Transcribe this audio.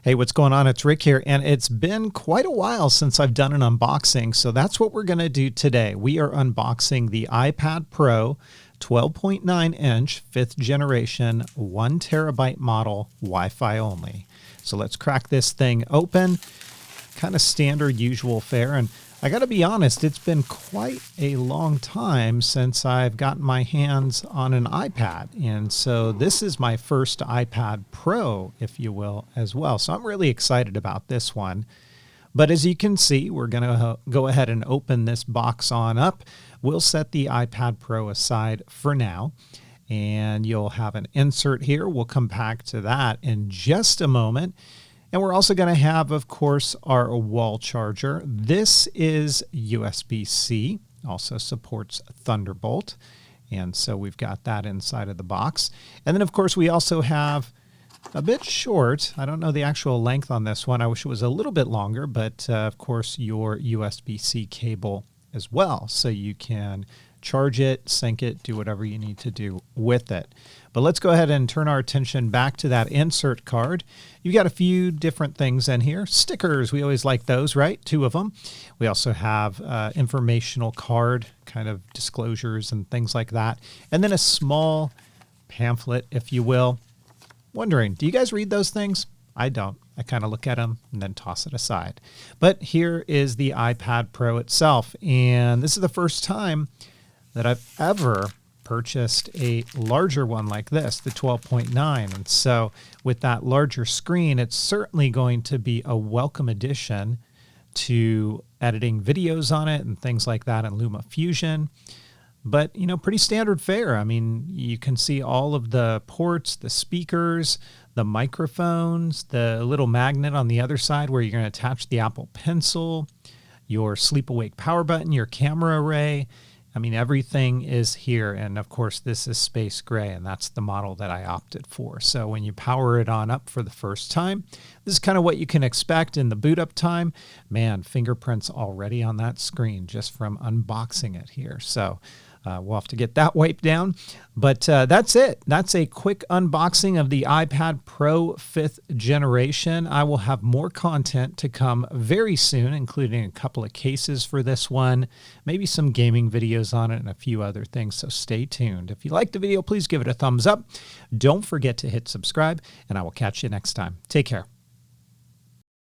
Hey, what's going on? It's Rick here, and it's been quite a while since I've done an unboxing, so that's what we're going to do today. We are unboxing the iPad Pro 12.9-inch 5th generation 1 terabyte model, Wi-Fi only. So let's crack this thing open. Kind of standard, usual fare, and I got to be honest, it's been quite a long time since I've gotten my hands on an iPad, and so this is my first iPad Pro, if you will, as well. So I'm really excited about this one. But as you can see, we're going to go ahead and open this box on up. We'll set the iPad Pro aside for now, and you'll have an insert here. We'll come back to that in just a moment. And we're also going to have, of course, our wall charger. This is USB-C, also supports Thunderbolt. And so we've got that inside of the box. And then, of course, we also have a bit short. I don't know the actual length on this one. I wish it was a little bit longer, but of course, your USB-C cable as well. So you can charge it, sync it, do whatever you need to do with it. But let's go ahead and turn our attention back to that insert card. You've got a few different things in here. Stickers, we always like those, right? 2 of them. We also have informational card, kind of disclosures and things like that. And then a small pamphlet, if you will. Wondering, do you guys read those things? I don't. I kind of look at them and then toss it aside. But here is the iPad Pro itself. And this is the first time that I've ever purchased a larger one like this, the 12.9. And so with that larger screen, it's certainly going to be a welcome addition to editing videos on it and things like that in LumaFusion. But, you know, pretty standard fare. I mean, you can see all of the ports, the speakers, the microphones, the little magnet on the other side where you're going to attach the Apple Pencil, your sleep awake power button, your camera array. I mean, everything is here. And of course, this is space gray, and that's the model that I opted for. So when you power it on up for the first time, this is kind of what you can expect in the boot up time. Man, fingerprints already on that screen just from unboxing it here. So we'll have to get that wiped down. But that's it. That's a quick unboxing of the iPad Pro 5th generation. I will have more content to come very soon, including a couple of cases for this one, maybe some gaming videos on it, and a few other things. So stay tuned. If you liked the video, please give it a thumbs up. Don't forget to hit subscribe, and I will catch you next time. Take care.